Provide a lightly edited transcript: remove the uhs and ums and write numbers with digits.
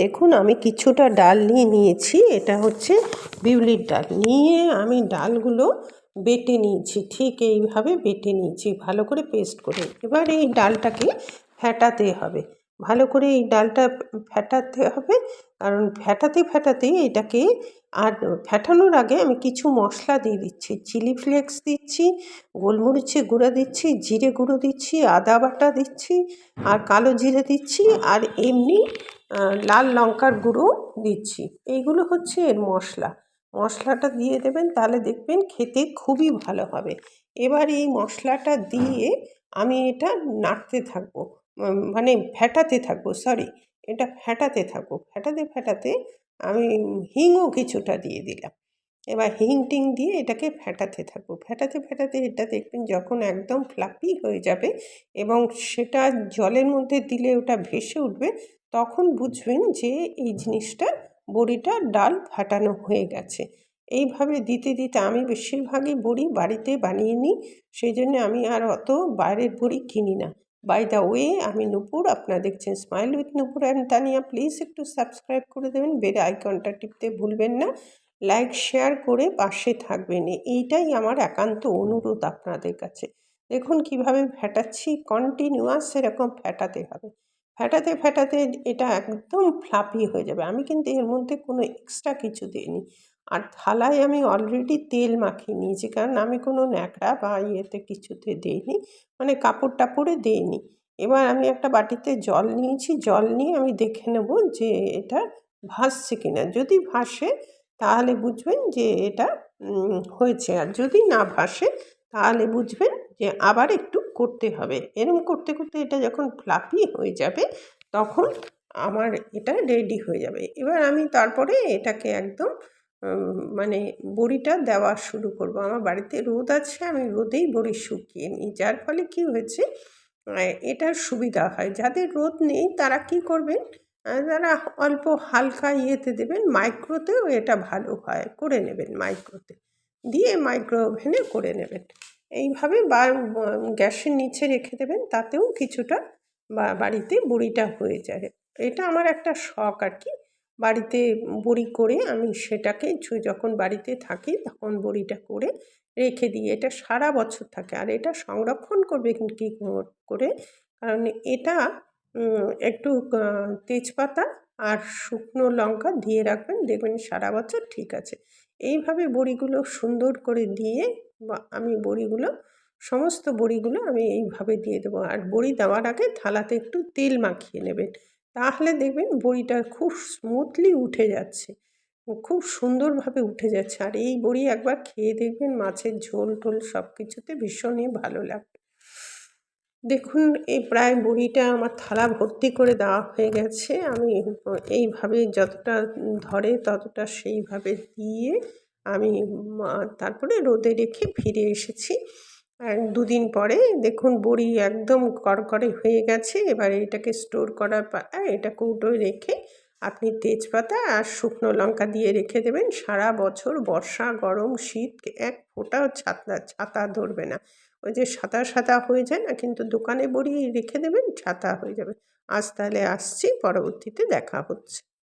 দেখুন আমি কিছুটা ডাল নিয়েছি। এটা হচ্ছে বিউলির ডাল। নিয়ে আমি ডালগুলো বেটে নিয়েছি, ঠিক এইভাবে বেটে নিয়েছি ভালো করে পেস্ট করে। এবার এই ডালটাকে ফেটাতে হবে, ভালো করে এই ডালটা ফেটাতে হবে, কারণ ফেটাতে এটাকে, আর ফেটানোর আগে আমি কিছু মশলা দিয়ে দিচ্ছি। চিলি ফ্লেক্স দিচ্ছি, গোলমরিচের গুঁড়া দিচ্ছি, জিরে গুঁড়ো দিচ্ছি, আদা বাটা দিচ্ছি, আর কালো জিরে দিচ্ছি, আর এমনি লাল লঙ্কার গুঁড়ো দিচ্ছি। এইগুলো হচ্ছে এর মশলা। মশলাটা দিয়ে দেবেন, তাহলে দেখবেন খেতে খুবই ভালো হবে। এবার এই মশলাটা দিয়ে আমি এটা নাড়তে থাকবো, মানে ফেটাতে থাকবো, এটা ফেটাতে থাকবো। ফেটাতে আমি হিংও কিছুটা দিয়ে দিলাম। এবার হিং টিং দিয়ে এটাকে ফেটাতে থাকবো। ফেটাতে এটা দেখবেন যখন একদম ফ্লাফি হয়ে যাবে এবং সেটা জলের মধ্যে দিলে ওটা ভেসে উঠবে, তখন বুঝবেন যে এই জিনিসটা, বড়িটা ডাল ফাটানো হয়ে গেছে। এইভাবে দিতে আমি বেশিরভাগই বড়ি বাড়িতে বানিয়ে নিই, সেই জন্যে আমি আর অত বাইরের বড়ি কিনি না। বাই দ্য ওয়ে, আমি নূপুর, আপনারা দেখছেন smile with Nupur and Tania. Please একটু সাবস্ক্রাইব করে দেবেন, বেল আইকনটা টিপতে ভুলবেন না, লাইক শেয়ার করে পাশে থাকবেন, এইটাই আমার একান্ত অনুরোধ আপনাদের কাছে। দেখুন কিভাবে ফেটাচ্ছি, কন্টিনিউয়াস এরকম ফেটাতে হবে। ফেটাতে এটা একদম ফ্লাফি হয়ে যাবে। আমি কিন্তু এর মধ্যে কোনো এক্সট্রা কিছু দিইনি। আর থালায় আমি অলরেডি তেল মাখিয়ে নিয়েছি, কারণ আমি কোনো ন্যাকড়া বা ইয়েতে কিছুতে দিইনি, মানে কাপড় টাপড়ে দিইনি। এবার আমি একটা বাটিতে জল নিয়েছি, জল নিয়ে আমি দেখে নেব যে এটা ভাসছে কিনা। যদি ভাসে তাহলে বুঝবেন যে এটা হয়েছে, আর যদি না ভাসে তাহলে বুঝবেন যে আবার একটু করতে হবে। এরকম করতে এটা যখন ফ্লাফি হয়ে যাবে, তখন আমার এটা রেডি হয়ে যাবে। এবার আমি তারপরে এটাকে একদম মানে বড়িটা দেওয়া শুরু করব। আমার বাড়িতে রোদ আছে, আমি রোদেই বড়ি শুকিয়ে নিই, যার ফলে কি হয়েছে, এটার সুবিধা হয়। যাদের রোদ নেই তারা কি করবেন, তারা অল্প হালকা ইয়েতে দেবেন, মাইক্রোতেও এটা ভালো হয়, করে নেবেন মাইক্রোতে দিয়ে, মাইক্রো ওভেনে করে নেবেন। এইভাবে বা গ্যাসের নিচে রেখে দেবেন, তাতেও কিছুটা বাড়িতে বড়িটা হয়ে যায়। এটা আমার একটা শখ আর কি, বাড়িতে বড়ি করে আমি সেটাকে যখন বাড়িতে থাকি তখন বড়িটা করে রেখে দিই। এটা সারা বছর থাকে। আর এটা সংরক্ষণ করবেন কী করে, কারণ এটা একটু তেজপাতা আর শুকনো লঙ্কা দিয়ে রাখবেন, দেখবেন সারা বছর ঠিক আছে। এইভাবে বড়িগুলো সুন্দর করে দিয়ে আমি সমস্ত বড়িগুলো আমি এইভাবে দিয়ে দেবো। আর বড়ি দেওয়ার আগে থালাতে একটু তেল মাখিয়ে নেবেন, তাহলে দেখবেন বড়িটা খুব স্মুথলি উঠে যাচ্ছে, খুব সুন্দরভাবে উঠে যাচ্ছে। আর এই বড়ি একবার খেয়ে দেখবেন, মাছের ঝোল টোল সব কিছুতে ভীষণই ভালো লাগবে। দেখুন এই প্রায় বড়িটা আমার থালা ভর্তি করে দেওয়া হয়ে গেছে। আমি এইভাবে যতটা ধরে ততটা সেইভাবে দিয়ে আমি তারপরে রোদে রেখে ফিরে এসেছি। আর দুদিন পরে দেখুন বড়ি একদম কড়কড়ে হয়ে গেছে। এবার এটাকে স্টোর করার এটা কৌটোয় রেখে আপনি তেজপাতা আর শুকনো লঙ্কা দিয়ে রেখে দেবেন। সারা বছর বর্ষা, গরম, শীত এক ফোঁটাও ছাতা ধরবে না। ওই যে সাদা হয়ে যায় না, কিন্তু দোকানে বড়ি রেখে দেবেন ছাতা হয়ে যাবে। আজ তাহলে আসছি, পরবর্তীতে দেখা হচ্ছে।